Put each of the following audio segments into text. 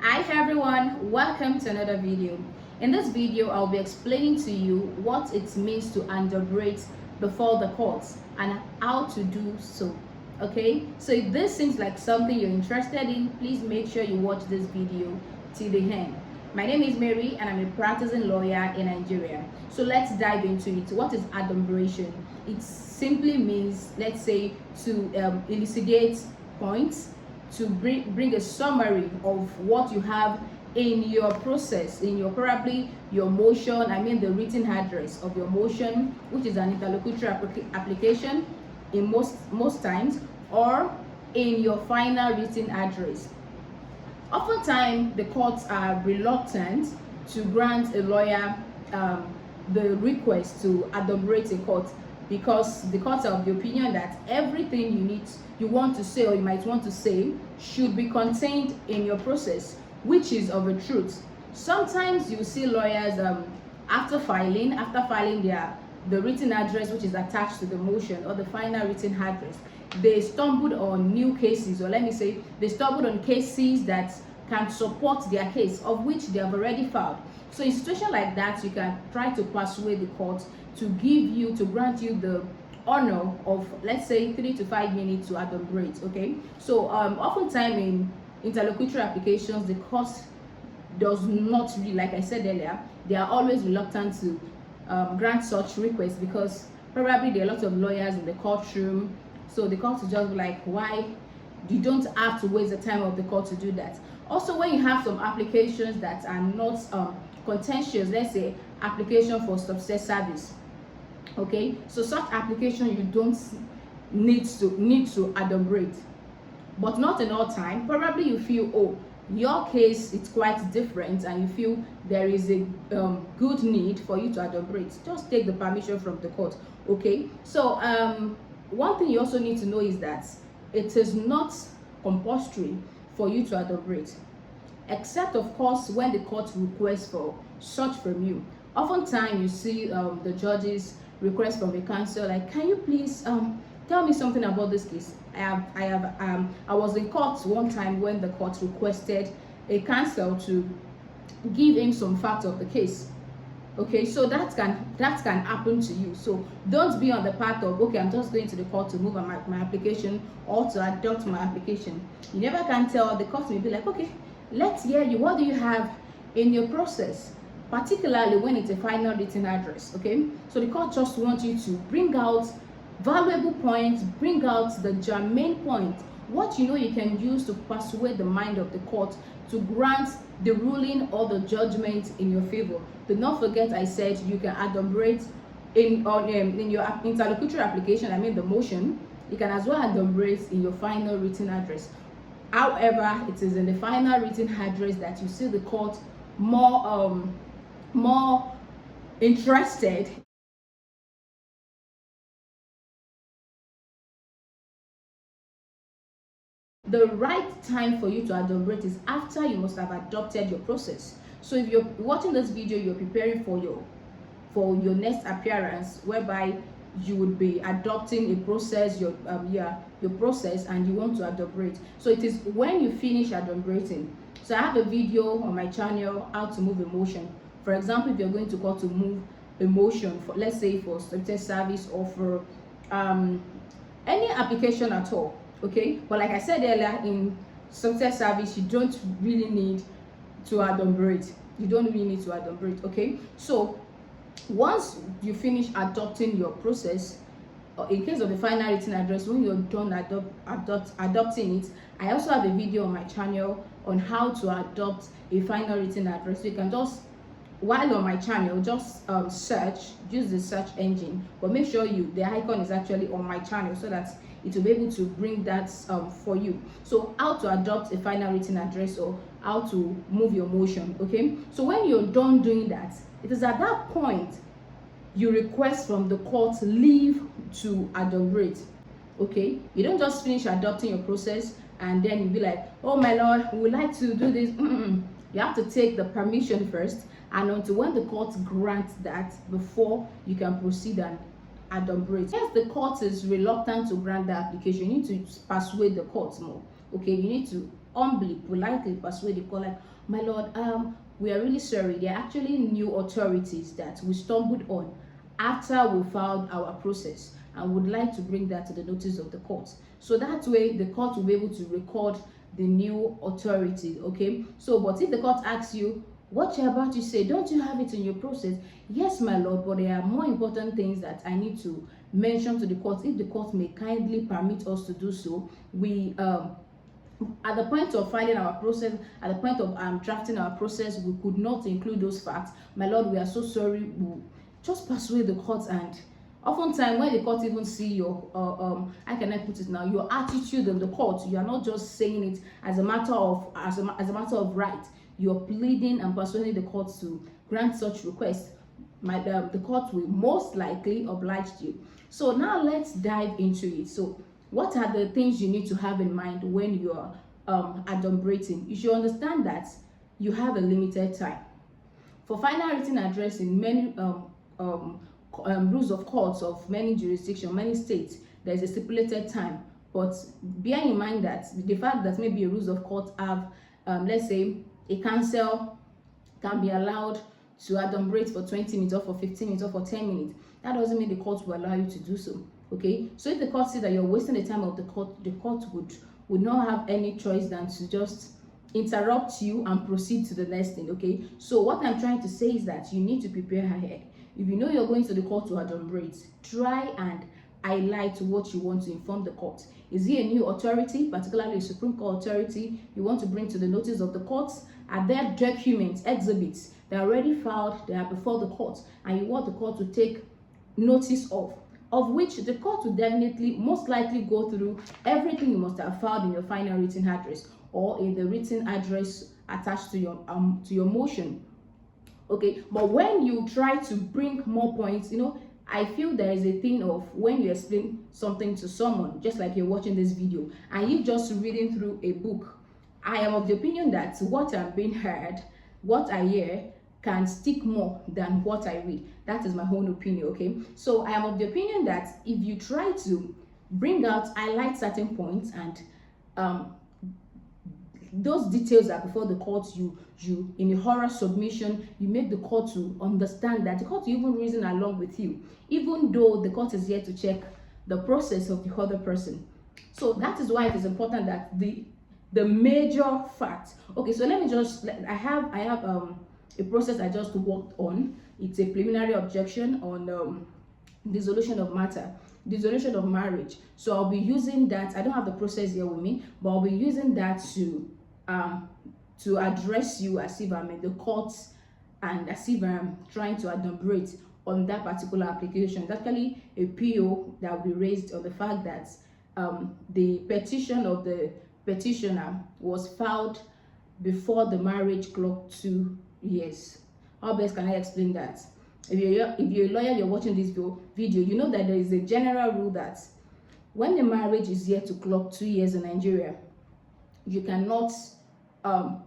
Hi everyone, welcome to another video. In this video, I'll be explaining to you what it means to adumbrate before the courts and how to do so. Okay, so if this seems like something you're interested in, please make sure you watch this video till the end. My name is Mary and I'm a practicing lawyer in Nigeria. So let's dive into it. What is adumbration? It simply means, let's say, to elucidate points, to bring a summary of what you have in your process, in your probably your motion, the written address of your motion, which is an interlocutory application in most times, or in your final written address. Oftentimes, the courts are reluctant to grant a lawyer the request to adumbrate a court, because the courts are of the opinion that everything you want to say or you might want to say should be contained in your process, which is of a truth. Sometimes you see lawyers after filing the written address which is attached to the motion, or the final written address, they stumbled on new cases, or let me say they stumbled on cases that can support their case, of which they have already filed. So in a situation like that, you can try to persuade the court to grant you the honor of, let's say, 3 to 5 minutes to adumbrate. Okay, so oftentimes in interlocutory applications, the court does not really, like I said earlier, they are always reluctant to grant such requests, because probably there are a lot of lawyers in the courtroom. So the court will just be like, why? You don't have to waste the time of the court to do that. Also, when you have some applications that are not contentious, let's say application for success service, okay, so such application you don't need to adumbrate, but not in all time. Probably you feel, oh, your case is quite different and you feel there is a good need for you to adumbrate, just take the permission from the court. Okay, so one thing you also need to know is that it is not compulsory for you to adumbrate, except of course when the court requests for such from you. Oftentimes you see the judges request from a counsel, like, can you please tell me something about this case. I was in court one time when the court requested a counsel to give him some facts of the case. Okay, so that can happen to you. So don't be on the path of, okay, I'm just going to the court to move on my application or to adopt my application. You never can tell. The court may be like, okay, let's hear you. What do you have in your process? Particularly when it's a final written address. Okay, so the court just wants you to bring out valuable points, bring out the germane point, what you can use to persuade the mind of the court to grant the ruling or the judgment in your favor. Do not forget, I said you can adumbrate in your interlocutory application, the motion. You can as well adumbrate in your final written address. However, it is in the final written address that you see the court more interested. The right time for you to adumbrate is after you must have adopted your process. So if you're watching this video, you're preparing for your next appearance, whereby you would be adopting a process, your process, and you want to adumbrate. So it is when you finish adumbrating. So I have a video on my channel, how to move a motion. For example, if you're going to court to move a motion for, let's say, for success service or for any application at all. Okay, but like I said earlier, in success service, you don't really need to adumbrate. Okay, so once you finish adopting your process, in case of the final written address, when you're done adopting it, I also have a video on my channel on how to adopt a final written address. So you can just, while on my channel, just use the search engine, but make sure the icon is actually on my channel, so that it will be able to bring that for you. So how to adopt a final written address, or how to move your motion. Okay, so when you're done doing that, it is at that point you request from the court leave to adumbrate. Okay, you don't just finish adopting your process and then you be like, oh my lord, we would like to do this. You have to take the permission first, and until when the court grants that, before you can proceed and adumbrate. If the court is reluctant to grant the application, you need to persuade the court more. Okay, you need to humbly, politely persuade the court, like, my lord, we are really sorry. There are actually new authorities that we stumbled on after we filed our process, and would like to bring that to the notice of the court. So that way the court will be able to record the new authority. Okay, so but if the court asks you what you're about to say, don't you have it in your process? Yes, my lord, but there are more important things that I need to mention to the court. If the court may kindly permit us to do so, we at the point of filing our process, at the point of drafting our process, we could not include those facts. My lord, we are so sorry. We'll just persuade the court. And oftentimes when the court even see your how can I put it now, your attitude in the court, you are not just saying it as a matter of matter of right. You're pleading and persuading the court to grant such request. The court will most likely oblige you. So now let's dive into it. So what are the things you need to have in mind when you're adumbrating? You should understand that you have a limited time. For final written address in many rules of courts of many jurisdictions, many states, there is a stipulated time. But bear in mind that the fact that maybe rules of court have, let's say, a counsel can be allowed to adumbrate for 20 minutes or for 15 minutes or for 10 minutes, that doesn't mean the court will allow you to do so. Okay, so if the court sees that you're wasting the time of the court would not have any choice than to just interrupt you and proceed to the next thing. Okay, so what I'm trying to say is that you need to prepare ahead. If you know you're going to the court to adumbrate, try and highlight what you want to inform the court. Is it a new authority, particularly a Supreme Court authority, you want to bring to the notice of the courts? Are there documents, exhibits that are already filed, they are before the court, and you want the court to take notice of which the court will definitely, most likely, go through everything you must have filed in your final written address or in the written address attached to your motion. Okay, but when you try to bring more points, I feel there is a thing of when you explain something to someone, just like you're watching this video, and you're just reading through a book. I am of the opinion that what I'm being heard, what I hear, can stick more than what I read. That is my own opinion, okay? So I am of the opinion that if you try to highlight certain points, and those details are before the court, you in a oral submission, you make the court to understand that the court will even reason along with you, even though the court is here to check the process of the other person. So that is why it is important that the major facts. Okay, so let me just, I have a process I just worked on. It's a preliminary objection on dissolution of marriage. So I'll be using that. I don't have the process here with me, but I'll be using that to address you as if I'm in the courts and as if I'm trying to adumbrate on that particular application. It's actually a PO that will be raised on the fact that the petition of the petitioner was filed before the marriage clocked 2 years. How best can I explain that? If you're a lawyer, you're watching this video, you know that there is a general rule that when the marriage is yet to clock 2 years in Nigeria, you cannot file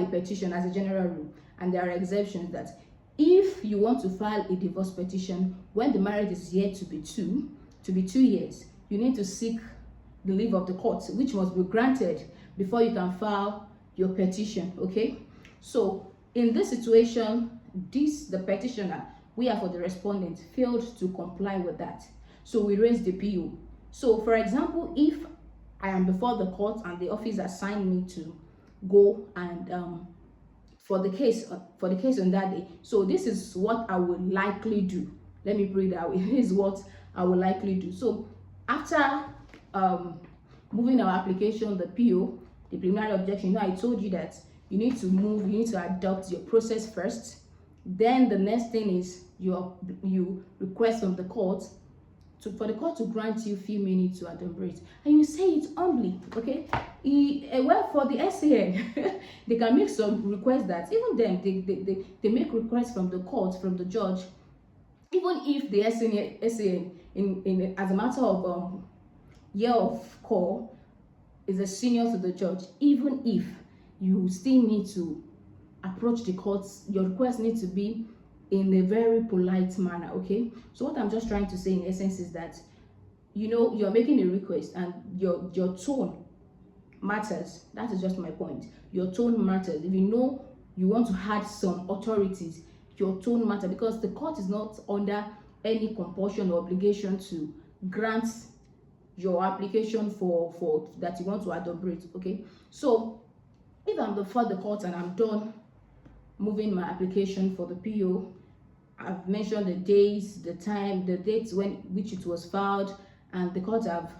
a petition as a general rule. And there are exceptions that if you want to file a divorce petition when the marriage is yet to be 2 years, you need to seek the leave of the court, which must be granted before you can file your petition. Okay, so in this situation, the petitioner, we are for the respondent, failed to comply with that, so we raised the PO. So for example, if I am before the court and the office assigned me to go and for the case on that day, so this is what I would likely do. Let me put it that way. This is what I would likely do. So after moving our application, the PO, the preliminary objection, I told you that you need to adopt your process first. Then the next thing is you request from the court for the court to grant you a few minutes to adumbrate, and you say it humbly. Okay, well, for the SAN they can make some requests that even then they make requests from the court, from the judge, even if the SAN in as a matter of year of call is a senior to the judge. Even if you still need to approach the courts, your request needs to be in a very polite manner. Okay, so what I'm just trying to say in essence is that you're making a request and your tone matters. That is just my point. Your tone matters. If you know you want to add some authorities, your tone matters, because the court is not under any compulsion or obligation to grant your application for that you want to adumbrate. Okay, so if I'm before the court and I'm done moving my application for the PO, I've mentioned the days, the time, the dates when which it was filed, and the court have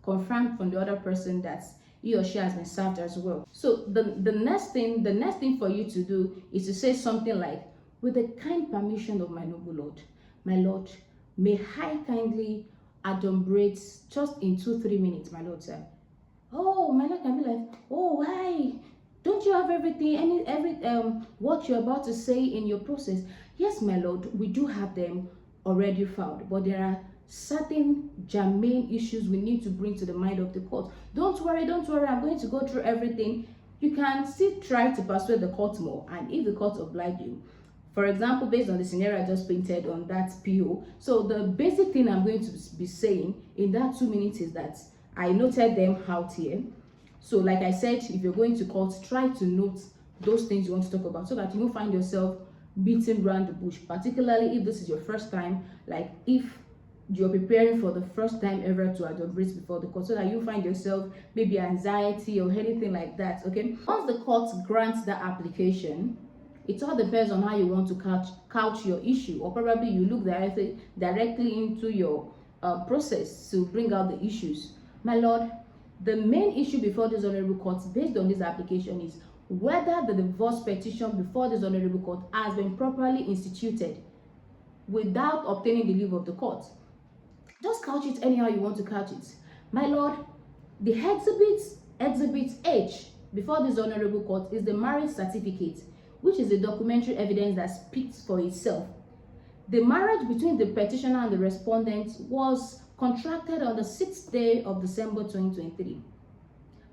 confirmed from the other person that he or she has been served as well. So the next thing for you to do is to say something like, with the kind permission of my noble lord, my lord, may I kindly adumbrate just in 2-3 minutes, my lord, sir. Oh, my lord can be like, oh, why? Don't you have everything, what you're about to say in your process? Yes, my lord, we do have them already filed, but there are certain germane issues we need to bring to the mind of the court. Don't worry, I'm going to go through everything. You can still try to persuade the court more, and if the court oblige you, for example, based on the scenario I just painted on that PO, so the basic thing I'm going to be saying in that 2 minutes is that I noted them out here. So like I said, if you're going to court, try to note those things you want to talk about so that you won't find yourself beating around the bush, particularly if this is your first time, like if you're preparing for the first time ever to adumbrate before the court, so that you find yourself maybe anxiety or anything like that. Okay, once the court grants that application, it all depends on how you want to couch your issue, or probably you look directly into your process to bring out the issues. My lord, the main issue before this honorable court based on this application is whether the divorce petition before this honorable court has been properly instituted without obtaining the leave of the court. Just couch it anyhow you want to couch it. My lord, the exhibit H before this honorable court is the marriage certificate, which is a documentary evidence that speaks for itself. The marriage between the petitioner and the respondent was contracted on the 6th day of December 2023.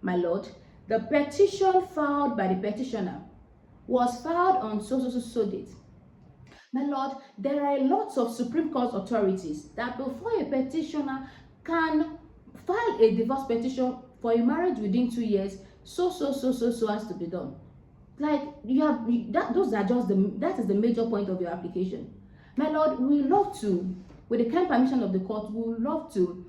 My lord, the petition filed by the petitioner was filed on so date. My lord, there are lots of Supreme Court authorities that before a petitioner can file a divorce petition for a marriage within 2 years, so has to be done. Like that is the major point of your application. My lord, we love to, with the kind permission of the court, we would love to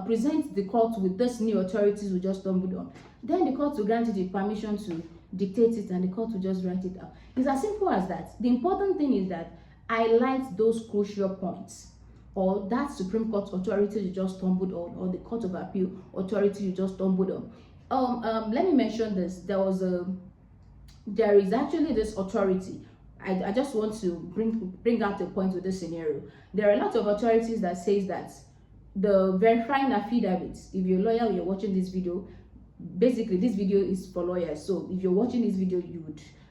present the court with this new authorities we just stumbled on. Then the court will grant you the permission to dictate it, and the court will just write it out. It's as simple as that. The important thing is that highlight those crucial points, or that Supreme Court authority you just stumbled on, or the Court of Appeal authority you just stumbled on. Let me mention this. There is actually this authority. I just want to bring out a point with this scenario. There are a lot of authorities that says that the verifying affidavits, if you're a lawyer, you're watching this video, basically this video is for lawyers, so if you're watching this video,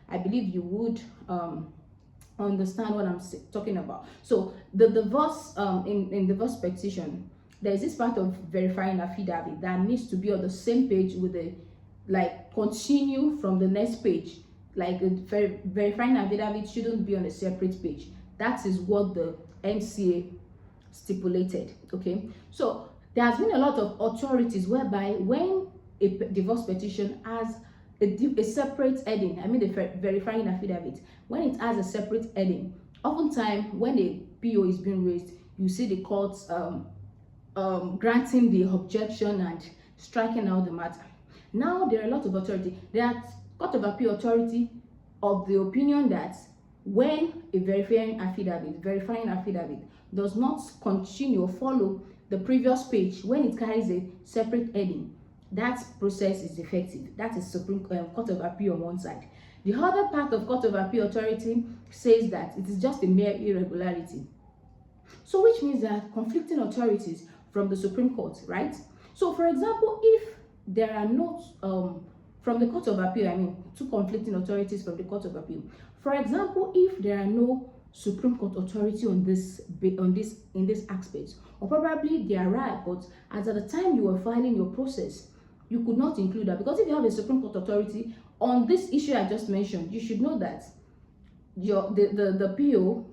I believe you would understand what I'm talking about. So the divorce, in divorce petition, there is this part of verifying affidavit that needs to be on the same page with the, like, continue from the next page. Like, verifying affidavit shouldn't be on a separate page. That is what the NCA stipulated. Okay, so there has been a lot of authorities whereby when a divorce petition has a separate heading, I mean the verifying affidavit, when it has a separate heading, oftentimes when a PO is being raised, you see the courts granting the objection and striking out the matter. Now there are a lot of authority. There are Court of Appeal authority of the opinion that when a verifying affidavit does not continue or follow the previous page, when it carries a separate heading, that process is effective. That is Supreme Court of Appeal on one side. The other part of Court of Appeal authority says that it is just a mere irregularity. So which means there are conflicting authorities from the Supreme Court, right? So for example, if there are no from the Court of Appeal, I mean two conflicting authorities from the Court of Appeal. For example, if there are no Supreme Court authority in this aspect, or probably they are right, but as at the time you were filing your process, you could not include that, because if you have a Supreme Court authority on this issue I just mentioned, you should know that the PO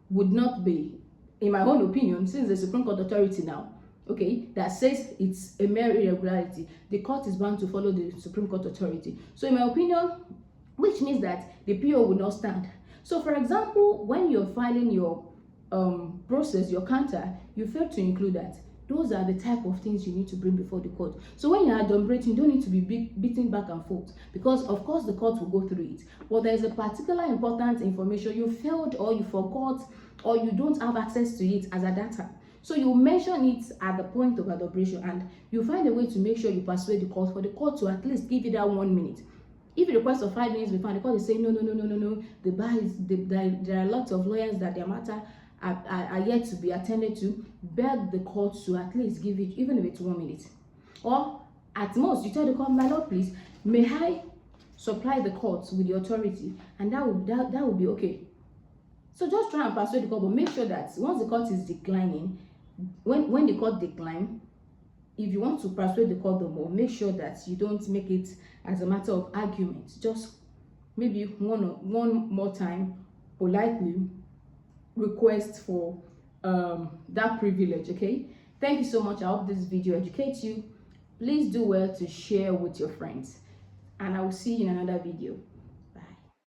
would not be, in my own opinion, since the Supreme Court authority now, okay, that says it's a mere irregularity, the court is bound to follow the Supreme Court authority. So in my opinion, which means that the PO will not stand. So for example, when you're filing your process, your counter, you fail to include that. Those are the type of things you need to bring before the court. So when you're adumbrating, you don't need to be beating back and forth, because of course the court will go through it. But there's a particular important information you failed, or you forgot, or you don't have access to it as a data. So you mention it at the point of adumbration, and you find a way to make sure you persuade the court for the court to at least give you that 1 minute. If you request for 5 minutes before, the court is saying no, the bar is there are lots of lawyers that their matter are yet to be attended to, beg the court to at least give it, even if it's 1 minute. Or at most, you tell the court, my lord, please, may I supply the court with the authority, and that will be okay. So just try and persuade the court, but make sure that once the court is declining, when the court decline, if you want to persuade the court the more, make sure that you don't make it as a matter of argument. Just maybe one more time, politely request for that privilege. Okay, thank you so much. I hope this video educates you. Please do well to share with your friends, and I will see you in another video.